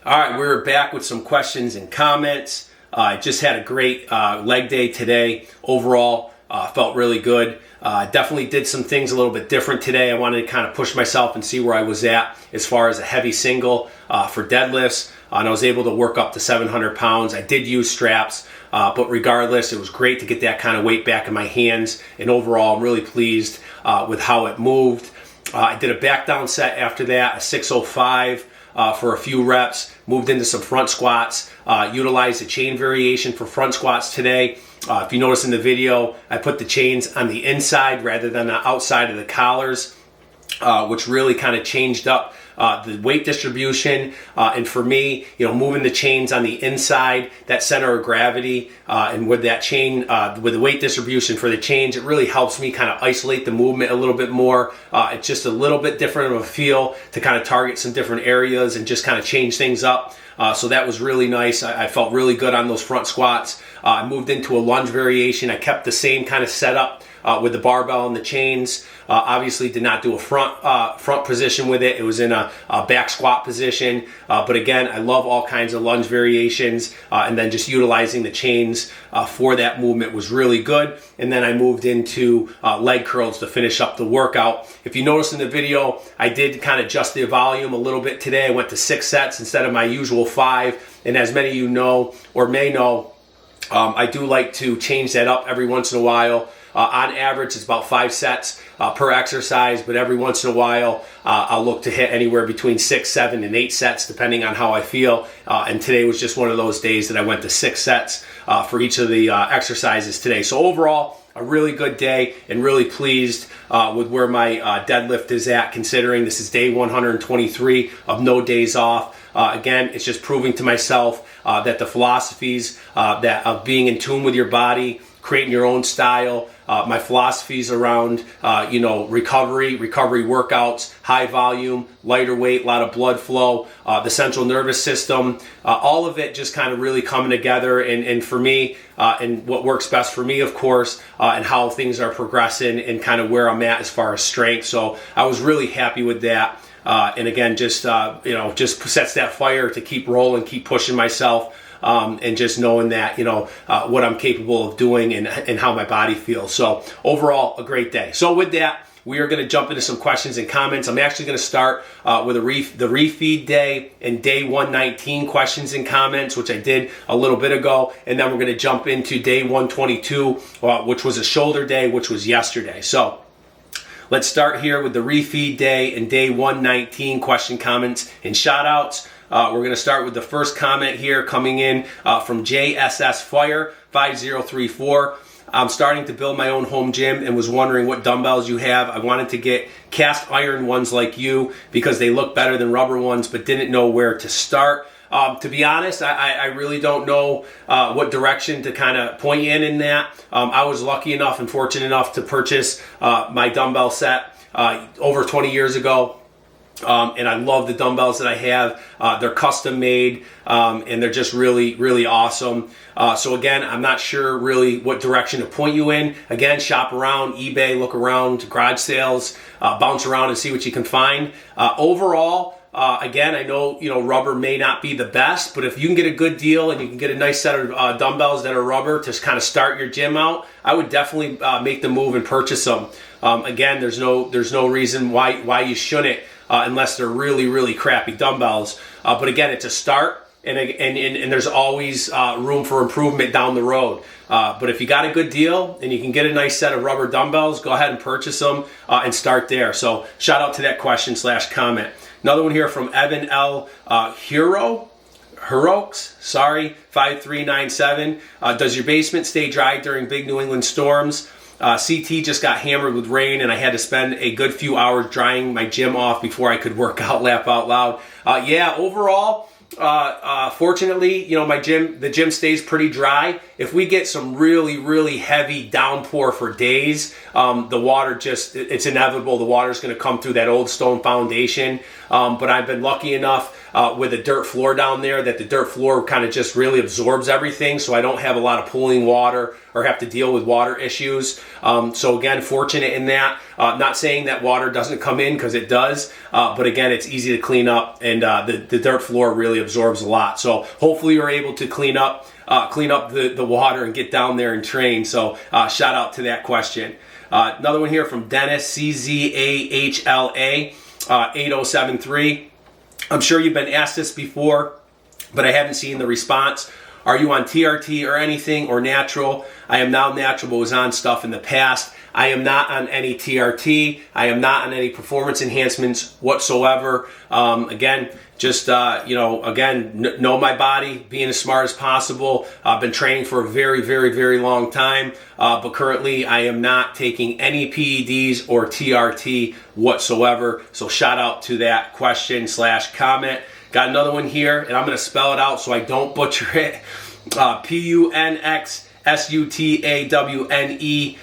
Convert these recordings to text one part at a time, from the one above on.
All right, we're back with some questions and comments. I just had a great leg day today. Overall, felt really good. Definitely did some things a little bit different today. I wanted to kind of push myself and see where I was at as far as a heavy single for deadlifts. And I was able to work up to 700 pounds. I did use straps, but regardless, it was great to get that kind of weight back in my hands. And overall, I'm really pleased with how it moved. I did a back down set after that, a 605. For a few reps, moved into some front squats, utilized the chain variation for front squats today. If you notice in the video, I put the chains on the inside rather than the outside of the collars, which really kind of changed up the weight distribution. And for me, moving the chains on the inside, that center of gravity, and with that chain, with the weight distribution for the chains, it really helps me kind of isolate the movement a little bit more. It's just a little bit different of a feel to kind of target some different areas and just kind of change things up. So that was really nice. I felt really good on those front squats. I moved into a lunge variation. I kept the same kind of setup with the barbell and the chains. Obviously did not do a front position with it. It was in a back squat position. But again, I love all kinds of lunge variations. And then just utilizing the chains for that movement was really good. And then I moved into leg curls to finish up the workout. If you notice in the video, I did kind of adjust the volume a little bit today. I went to 6 sets instead of my usual 5. And as many of you know or may know, I do like to change that up every once in a while. On average, it's about 5 sets per exercise, but every once in a while, I'll look to hit anywhere between 6, 7, and 8 sets, depending on how I feel. And today was just one of those days that I went to 6 sets for each of the exercises today. So overall, a really good day and really pleased with where my deadlift is at, considering this is day 123 of no days off. Again, it's just proving to myself that the philosophies that of being in tune with your body, creating your own style, my philosophies around recovery workouts, high volume, lighter weight, a lot of blood flow, the central nervous system, all of it just kind of really coming together. And for me, and what works best for me, of course, and how things are progressing and kind of where I'm at as far as strength. So I was really happy with that. And again, just sets that fire to keep rolling, keep pushing myself. And just knowing that, what I'm capable of doing and how my body feels. So overall, a great day. So with that, we are going to jump into some questions and comments. I'm actually going to start with the Refeed day and day 119 questions and comments, which I did a little bit ago. And then we're going to jump into day 122, which was a shoulder day, which was yesterday. So let's start here with the Refeed day and day 119 question, comments, and shout outs. We're going to start with the first comment here coming in from JSS Fire 5034. I'm starting to build my own home gym and was wondering what dumbbells you have. I wanted to get cast iron ones like you because they look better than rubber ones, but didn't know where to start. To be honest, I really don't know what direction to kind of point you in that. I was lucky enough and fortunate enough to purchase my dumbbell set over 20 years ago. And I love the dumbbells that I have. They're custom made, and they're just really, really awesome. So again, I'm not sure really what direction to point you in. Again, shop around, eBay, look around, garage sales, bounce around and see what you can find. Overall, again, I know, rubber may not be the best, but if you can get a good deal and you can get a nice set of dumbbells that are rubber to kind of start your gym out, I would definitely make the move and purchase them. Again, there's no reason why you shouldn't. Unless they're really, really crappy dumbbells. But again, it's a start, and there's always room for improvement down the road. But if you got a good deal and you can get a nice set of rubber dumbbells, go ahead and purchase them and start there. So shout out to that question / comment. Another one here from Evan L. Herox, 5397. Does your basement stay dry during big New England storms? CT just got hammered with rain and I had to spend a good few hours drying my gym off before I could work out, laugh out loud. Overall, fortunately, the gym stays pretty dry. If we get some really, really heavy downpour for days, the water it's inevitable. The water's going to come through that old stone foundation. But I've been lucky enough with a dirt floor down there that the dirt floor kind of just really absorbs everything. So I don't have a lot of pooling water or have to deal with water issues. So again, fortunate in that. Not saying that water doesn't come in, because it does, but again, it's easy to clean up, and the dirt floor really absorbs a lot. So hopefully you're able to clean up the water and get down there and train. So shout out to that question. Another one here from Dennis, CZAHLA 8073. I'm sure you've been asked this before, but I haven't seen the response. Are you on TRT or anything, or natural? I am now natural, but was on stuff in the past. I am not on any TRT. I am not on any performance enhancements whatsoever. Again, just, know my body, being as smart as possible. I've been training for a very, very, very long time, but currently I am not taking any PEDs or TRT whatsoever. So shout out to that question/comment. Got another one here, and I'm going to spell it out so I don't butcher it. PUNXSUTAWNEY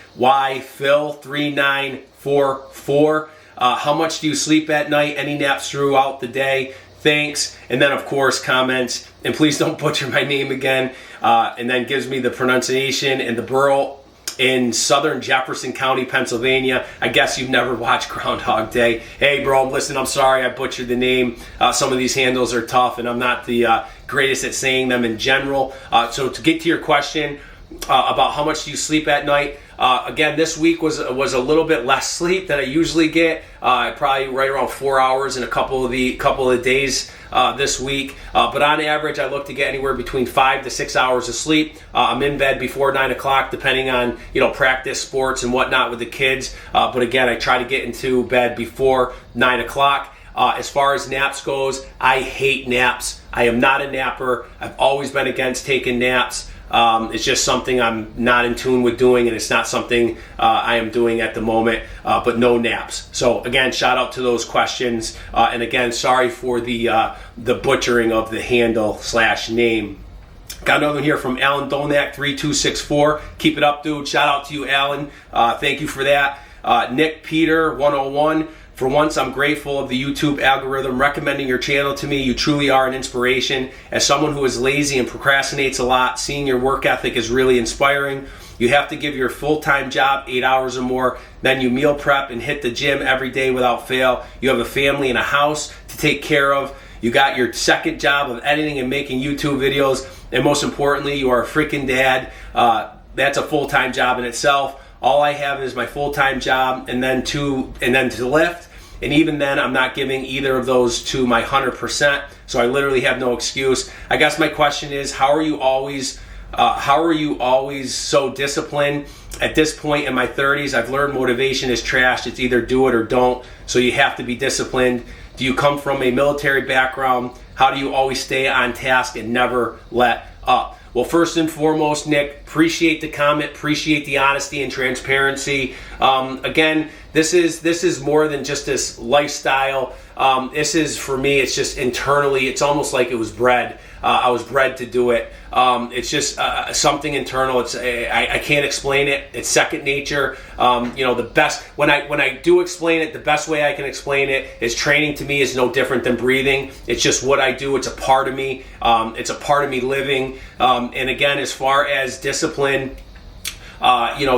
Phil 3944. How much do you sleep at night? Any naps throughout the day? Thanks. And then, of course, comments, and please don't butcher my name again. And then gives me the pronunciation and the borough in southern Jefferson County, Pennsylvania. I guess you've never watched Groundhog Day. Hey, bro, listen, I'm sorry I butchered the name. Some of these handles are tough, and I'm not the greatest at saying them in general. So to get to your question about how much do you sleep at night, again, this week was a little bit less sleep than I usually get. Probably right around 4 hours in a couple of the days this week. But on average, I look to get anywhere between 5 to 6 hours of sleep. I'm in bed before 9 o'clock, depending on practice, sports, and whatnot with the kids. But again, I try to get into bed before 9 o'clock. As far as naps goes, I hate naps. I am not a napper. I've always been against taking naps. It's just something I'm not in tune with doing, and it's not something I am doing at the moment, but no naps. So again, shout out to those questions. And again, sorry for the butchering of the handle/name. Got another one here from Alan Donak 3264. Keep it up, dude. Shout out to you, Alan. Thank you for that. Nick Peter 101. For once, I'm grateful of the YouTube algorithm recommending your channel to me. You truly are an inspiration. As someone who is lazy and procrastinates a lot, seeing your work ethic is really inspiring. You have to give your full-time job 8 hours or more. Then you meal prep and hit the gym every day without fail. You have a family and a house to take care of. You got your second job of editing and making YouTube videos. And most importantly, you are a freaking dad. That's a full-time job in itself. All I have is my full-time job and then to lift. And even then, I'm not giving either of those to my 100%. So I literally have no excuse. I guess my question is, how are you always so disciplined? At this point in my 30s, I've learned motivation is trash. It's either do it or don't. So you have to be disciplined. Do you come from a military background? How do you always stay on task and never let up? Well, first and foremost, Nick, appreciate the comment, appreciate the honesty and transparency. Again, this is more than just this lifestyle. This is, for me, it's just internally, it's almost like it was bred. I was bred to do it. It's just something internal. I can't explain it. It's second nature. The best when I do explain it, the best way I can explain it is training to me is no different than breathing. It's just what I do. It's a part of me. It's a part of me living. And again, as far as discipline,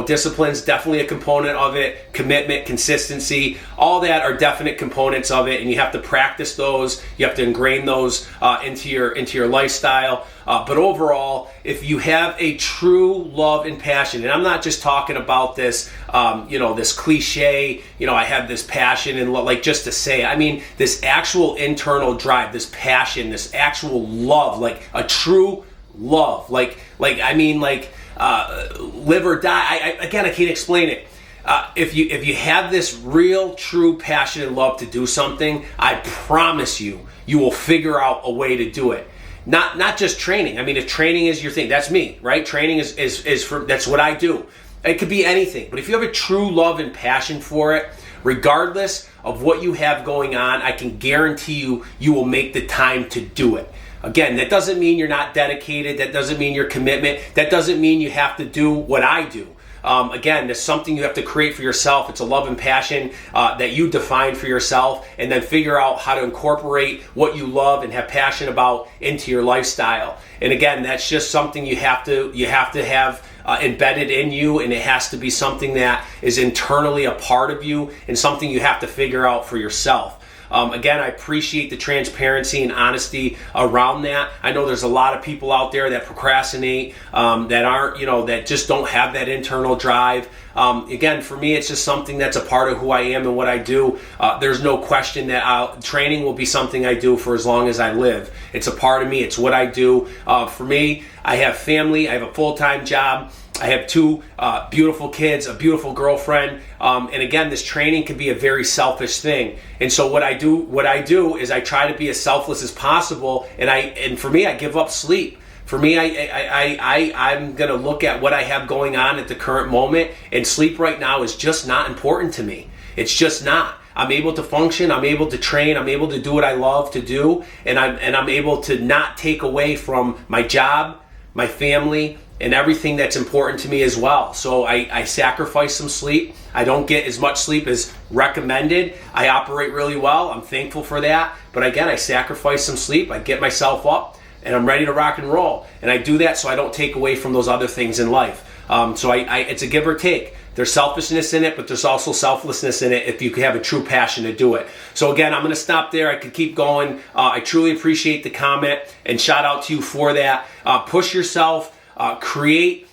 discipline's definitely a component of it. Commitment, consistency, all that are definite components of it, and you have to practice those. You have to ingrain those into your lifestyle. But overall, if you have a true love and passion, and I'm not just talking about this, this cliche, I have this passion and like just to say, I mean this actual internal drive, this passion, this actual love, like a true love, live or die. I can't explain it. If you have this real, true passion and love to do something, I promise you will figure out a way to do it. Not just training. I mean, if training is your thing, that's me, right? Training is for, that's what I do. It could be anything. But if you have a true love and passion for it, regardless of what you have going on, I can guarantee you will make the time to do it. Again, that doesn't mean you're not dedicated. That doesn't mean your commitment. That doesn't mean you have to do what I do. Again, there's something you have to create for yourself. It's a love and passion that you define for yourself, and then figure out how to incorporate what you love and have passion about into your lifestyle. And again, that's just something you have to have embedded in you, and it has to be something that is internally a part of you and something you have to figure out for yourself. Again, I appreciate the transparency and honesty around that. I know there's a lot of people out there that procrastinate, that aren't, that just don't have that internal drive. Again, for me, it's just something that's a part of who I am and what I do. There's no question that training will be something I do for as long as I live. It's a part of me. It's what I do. For me, I have family. I have a full-time job. I have two beautiful kids, a beautiful girlfriend, and again, this training can be a very selfish thing. And so what I do is I try to be as selfless as possible. And for me, I give up sleep. For me, I'm gonna look at what I have going on at the current moment, and sleep right now is just not important to me. It's just not. I'm able to function. I'm able to train. I'm able to do what I love to do, and I'm able to not take away from my job, my family, and everything that's important to me as well. So I sacrifice some sleep. I don't get as much sleep as recommended. I operate really well. I'm thankful for that. But again, I sacrifice some sleep. I get myself up and I'm ready to rock and roll. And I do that so I don't take away from those other things in life. So it's a give or take. There's selfishness in it, but there's also selflessness in it if you have a true passion to do it. So again, I'm going to stop there. I could keep going. I truly appreciate the comment, and shout out to you for that. Push yourself. Create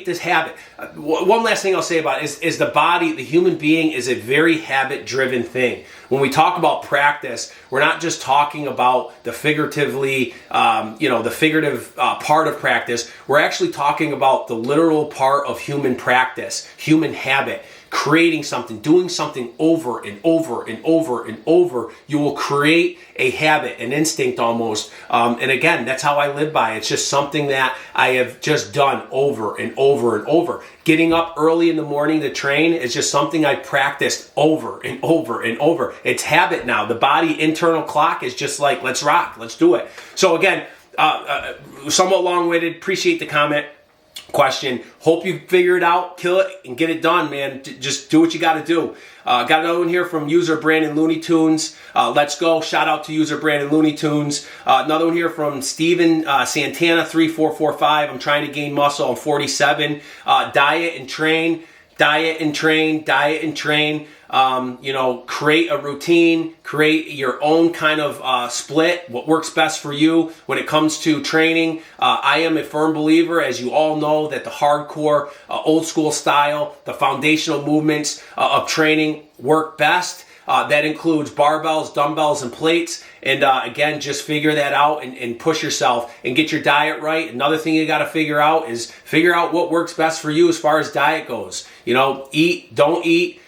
this habit. One last thing I'll say about it is the body, the human being is a very habit-driven thing. When we talk about practice, we're not just talking about the figurative part of practice. We're actually talking about the literal part of human practice, human habit. Creating something, doing something over and over and over and over, you will create a habit, an instinct almost. And again, that's how I live by. It's just something that I have just done over and over and over. Getting up early in the morning to train is just something I practiced over and over and over. It's habit now. The body internal clock is just like, let's rock, let's do it. So again, somewhat long-winded, appreciate the comment. Question. Hope you figure it out, kill it, and get it done, man. Just do what you got to do. Got another one here from user Brandon Looney Tunes. Let's go. Shout out to user Brandon Looney Tunes. Another one here from Steven Santana 3445. I'm trying to gain muscle. I'm 47. Diet and train. Diet and train. Diet and train. Create a routine, create your own kind of split, what works best for you when it comes to training. I am a firm believer, as you all know, that the hardcore, old school style, the foundational movements of training work best. That includes barbells, dumbbells, and plates. And again, just figure that out and push yourself and get your diet right. Another thing you got to figure out is figure out what works best for you as far as diet goes. Eat, don't eat.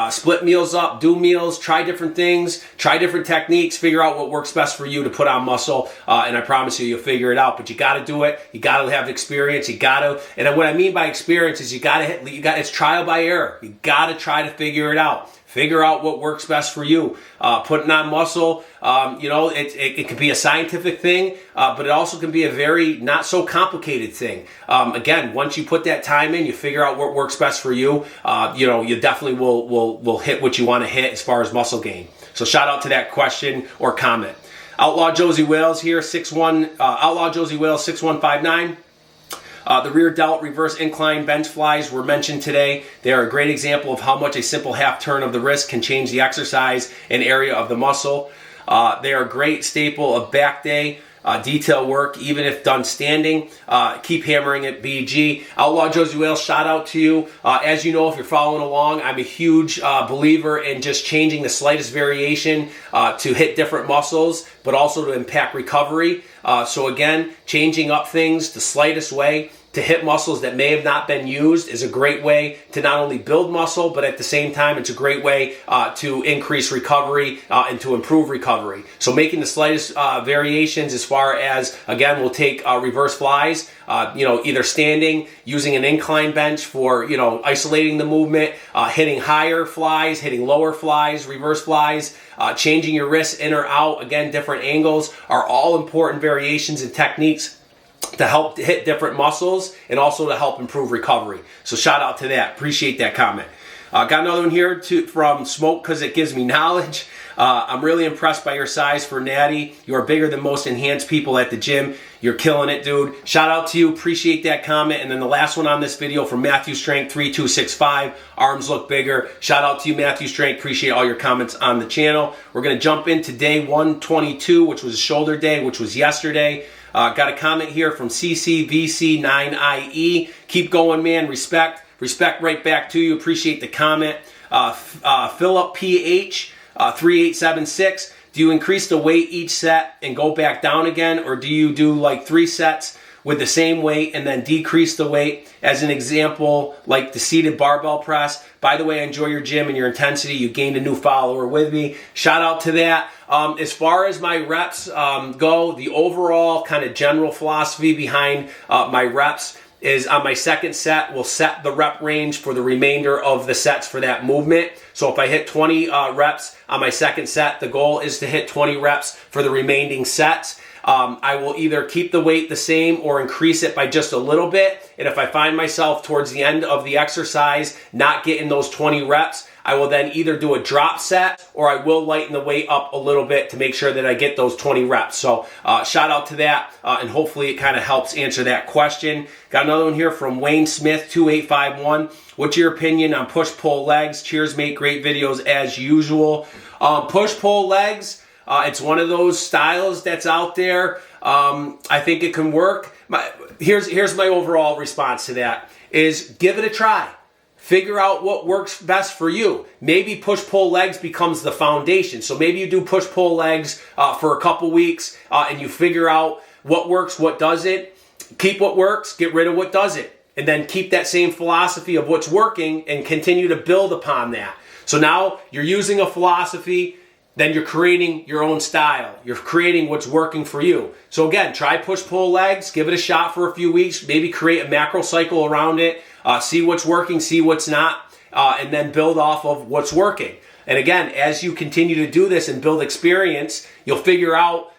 Split meals up, do meals, try different things, try different techniques, figure out what works best for you to put on muscle, and I promise you'll figure it out. But you got to do it. You got to have experience. And what I mean by experience is it's trial by error. You got to try to figure it out. Figure out what works best for you. Putting on muscle, it can be a scientific thing, but it also can be a very not so complicated thing. Again, once you put that time in, you figure out what works best for you. You definitely will hit what you want to hit as far as muscle gain. So shout out to that question or comment. Outlaw Josie Wales here, Outlaw Josie Wales 6159. The rear delt reverse incline bench flies were mentioned today. They are a great example of how much a simple half turn of the wrist can change the exercise and area of the muscle. They are a great staple of back day detail work, even if done standing. Keep hammering it, BG. Outlaw Josie Wales, shout out to you. As you know, if you're following along, I'm a huge believer in just changing the slightest variation to hit different muscles, but also to impact recovery. So again, changing up things the slightest way to hit muscles that may have not been used is a great way to not only build muscle, but at the same time, it's a great way to increase recovery and to improve recovery. So making the slightest variations as far as, again, we'll take reverse flies, either standing, using an incline bench for, isolating the movement, hitting higher flies, hitting lower flies, reverse flies, changing your wrists in or out, again, different angles are all important variations and techniques to help hit different muscles and also to help improve recovery. So shout out to that. Appreciate that comment. Got another one here from Smoke because it gives me knowledge. I'm really impressed by your size for Natty. You are bigger than most enhanced people at the gym. You're killing it, dude. Shout out to you. Appreciate that comment. And then the last one on this video from Matthew Strength 3265. Arms look bigger. Shout out to you, Matthew Strength. Appreciate all your comments on the channel. We're going to jump into day 122, which was a shoulder day, which was yesterday. Got a comment here from CCVC9IE. Keep going, man. Respect right back to you. Appreciate the comment. Philip PH 3876. Do you increase the weight each set and go back down again, or do you do like 3 sets with the same weight and then decrease the weight? As an example, like the seated barbell press. By the way, I enjoy your gym and your intensity. You gained a new follower with me. Shout out to that. As far as my reps go, the overall kind of general philosophy behind my reps is on my second set, we'll set the rep range for the remainder of the sets for that movement. So if I hit 20 reps on my second set, the goal is to hit 20 reps for the remaining sets. I will either keep the weight the same or increase it by just a little bit. And if I find myself towards the end of the exercise not getting those 20 reps, I will then either do a drop set or I will lighten the weight up a little bit to make sure that I get those 20 reps. So shout out to that, and hopefully it kind of helps answer that question. Got another one here from Wayne Smith 2851. What's your opinion on push-pull legs? Cheers, mate. Great videos as usual. Push-pull legs, it's one of those styles that's out there. I think it can work. Here's my overall response to that is give it a try. Figure out what works best for you. Maybe push-pull legs becomes the foundation. So maybe you do push-pull legs for a couple weeks and you figure out what works, what doesn't. Keep what works, get rid of what doesn't. And then keep that same philosophy of what's working and continue to build upon that. So now you're using a philosophy, then you're creating your own style. You're creating what's working for you. So again, try push-pull legs, give it a shot for a few weeks, maybe create a macro cycle around it, see what's working, see what's not, and then build off of what's working. And again, as you continue to do this and build experience, you'll figure out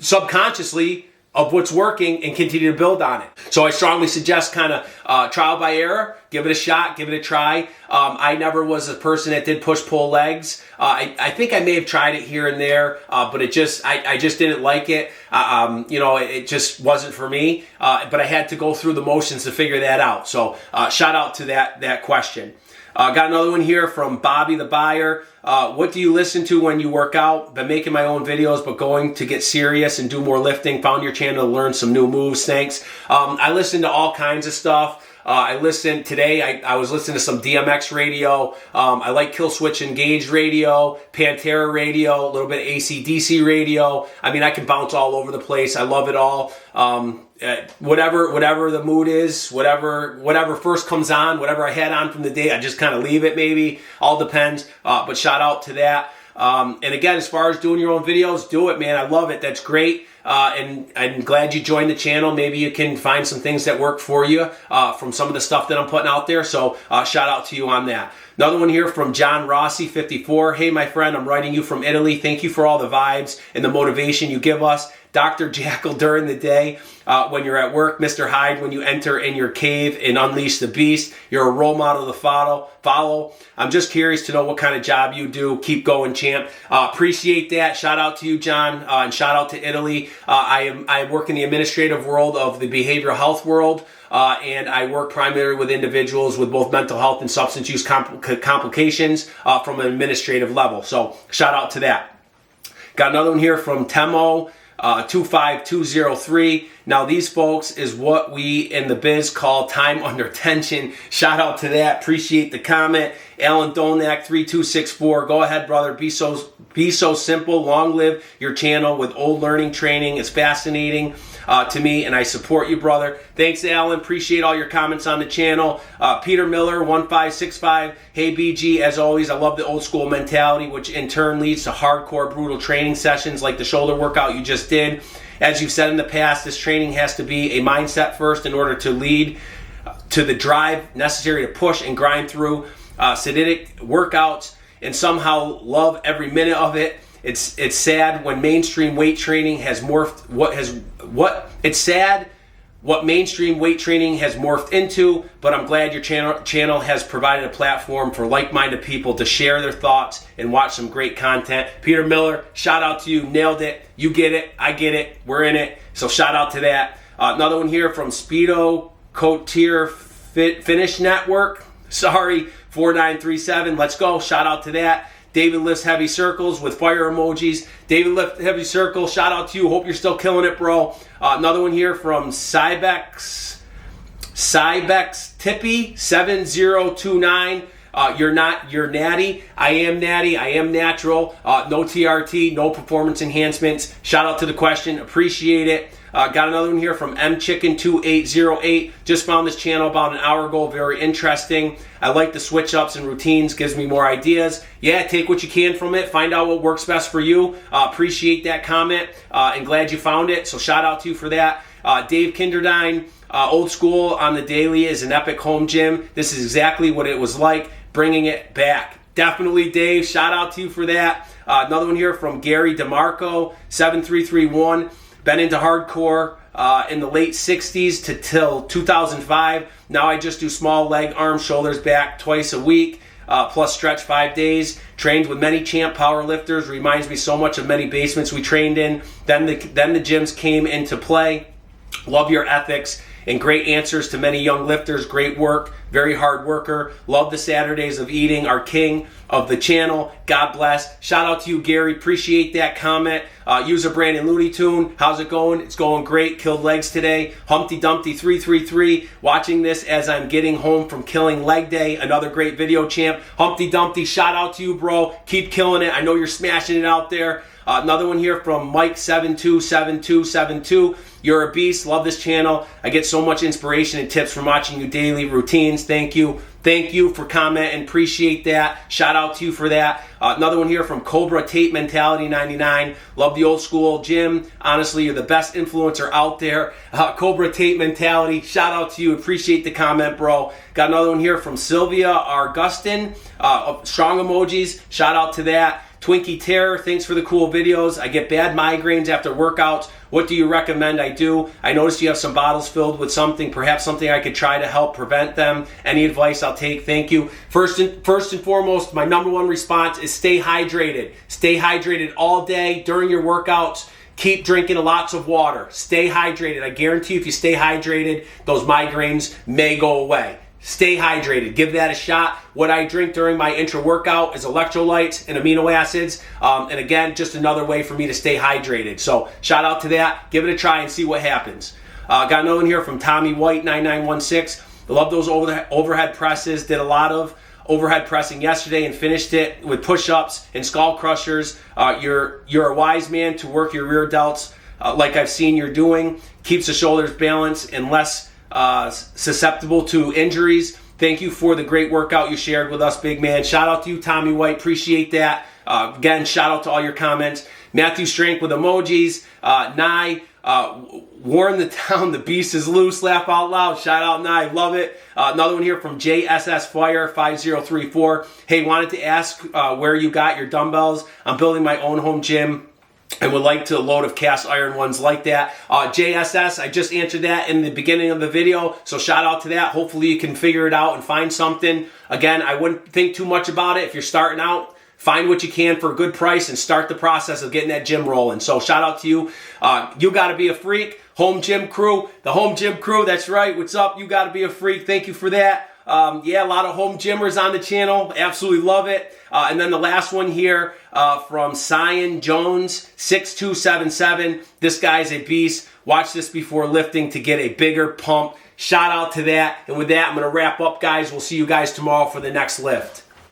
subconsciously of what's working and continue to build on it. So I strongly suggest kind of trial by error, give it a shot, give it a try. I never was a person that did push-pull legs. I think I may have tried it here and there, but it just, I just didn't like it. It just wasn't for me, but I had to go through the motions to figure that out. So shout out to that question. Got another one here from Bobby the Buyer. What do you listen to when you work out? Been making my own videos, but going to get serious and do more lifting. Found your channel to learn some new moves. Thanks. I listen to all kinds of stuff. I listened today. I was listening to some DMX radio. I like Kill Switch Engage radio, Pantera radio, a little bit of AC/DC radio. I mean, I can bounce all over the place. I love it all. Whatever the mood is, whatever first comes on, whatever I had on from the day, I just kind of leave it. Maybe all depends. But shout out to that. And again, as far as doing your own videos, do it, man. I love it. That's great. And I'm glad you joined the channel. Maybe you can find some things that work for you from some of the stuff that I'm putting out there. So shout out to you on that. Another one here from John Rossi 54. Hey, my friend, I'm writing you from Italy. Thank you for all the vibes and the motivation you give us. Dr. Jackal during the day, when you're at work, Mr. Hyde when you enter in your cave and unleash the beast. You're a role model to follow. I'm just curious to know what kind of job you do. Keep going, champ. Appreciate that. Shout out to you, John, and shout out to Italy. I work in the administrative world of the behavioral health world, and I work primarily with individuals with both mental health and substance use complications from an administrative level. So shout out to that. Got another one here from Temo. 25203. Now these folks is what we in the biz call time under tension. Shout out to that. Appreciate the comment. Alan Donak 3264. Go ahead, brother. Be so simple. Long live your channel with old learning training. It's fascinating to me, and I support you, brother. Thanks, Alan. Appreciate all your comments on the channel. Peter Miller 1565. Hey, BG. As always, I love the old school mentality, which in turn leads to hardcore, brutal training sessions like the shoulder workout you just did. As you've said in the past, this training has to be a mindset first in order to lead to the drive necessary to push and grind through sadistic workouts and somehow love every minute of it. It's sad when mainstream weight training has morphed. It's sad what mainstream weight training has morphed into, but I'm glad your channel has provided a platform for like-minded people to share their thoughts and watch some great content. Peter Miller, shout out to you. Nailed it. You get it. I get it. We're in it. So shout out to that. Another one here from Speedo Cotier Finish Network. Sorry, 4937. Let's go. Shout out to that. David lifts heavy circles with fire emojis. David lifts heavy circles. Shout out to you. Hope you're still killing it, bro. Another one here from Cybex Tippy 7029. You're natty. I am natty. I am natural. No TRT, no performance enhancements. Shout out to the question. Appreciate it. Got another one here from mchicken2808. Just found this channel about an hour ago. Very interesting. I like the switch ups and routines. Gives me more ideas. Yeah, take what you can from it. Find out what works best for you. Appreciate that comment and glad you found it. So shout out to you for that. Dave Kinderdine, old school on the daily is an epic home gym. This is exactly what it was like, bringing it back. Definitely, Dave. Shout out to you for that. Another one here from Gary DeMarco, 7331. Been into hardcore in the late 60s to till 2005. Now I just do small leg, arms, shoulders, back twice a week, plus stretch 5 days. Trained with many champ power lifters. Reminds me so much of many basements we trained in. Then the gyms came into play. Love your ethics and great answers to many young lifters. Great work. Very hard worker. Love the Saturdays of eating. Our king of the channel. God bless. Shout out to you, Gary. Appreciate that comment. User Brandon Looney Tune. How's it going? It's going great. Killed legs today. Humpty Dumpty 333. Watching this as I'm getting home from killing leg day. Another great video, champ. Humpty Dumpty. Shout out to you, bro. Keep killing it. I know you're smashing it out there. Another one here from Mike727272. You're a beast. Love this channel. I get so much inspiration and tips from watching you daily routines. Thank you. Thank you for commenting. Appreciate that. Shout out to you for that. Another one here from Cobra Tape Mentality 99. Love the old school gym. Honestly, you're the best influencer out there. Cobra Tape Mentality. Shout out to you. Appreciate the comment, bro. Got another one here from Sylvia Augustin. Strong emojis. Shout out to that. Twinkie Terror, thanks for the cool videos. I get bad migraines after workouts. What do you recommend I do? I noticed you have some bottles filled with something, perhaps something I could try to help prevent them. Any advice I'll take, thank you. First and foremost, my number one response is stay hydrated. Stay hydrated all day during your workouts. Keep drinking lots of water. Stay hydrated. I guarantee you if you stay hydrated, those migraines may go away. Stay hydrated. Give that a shot. What I drink during my intra-workout is electrolytes and amino acids. And again, just another way for me to stay hydrated. So shout out to that. Give it a try and see what happens. Got another one here from Tommy White 9916. I love those overhead presses. Did a lot of overhead pressing yesterday and finished it with push-ups and skull crushers. You're a wise man to work your rear delts like I've seen you're doing. Keeps the shoulders balanced and less susceptible to injuries. Thank you for the great workout you shared with us, big man. Shout out to you, Tommy White. Appreciate that. Again, shout out to all your comments. Matthew Strength with emojis. Nye, Warren the Town, the beast is loose. Laugh out loud. Shout out, Nye. Love it. Another one here from JSS Fire 5034. Hey, wanted to ask where you got your dumbbells. I'm building my own home gym and would like to load of cast iron ones like that. JSS, I just answered that in the beginning of the video, so shout out to that. Hopefully you can figure it out and find something. Again, I wouldn't think too much about it. If you're starting out, find what you can for a good price and start the process of getting that gym rolling. So shout out to you. You Gotta Be a Freak, Home Gym Crew. The Home Gym Crew, that's right. What's up? You Gotta Be a Freak. Thank you for that. Yeah, a lot of home gymmers on the channel. Absolutely love it. And then the last one here from Cyan Jones 6277. This guy's a beast. Watch this before lifting to get a bigger pump. Shout out to that. And with that, I'm going to wrap up, guys. We'll see you guys tomorrow for the next lift.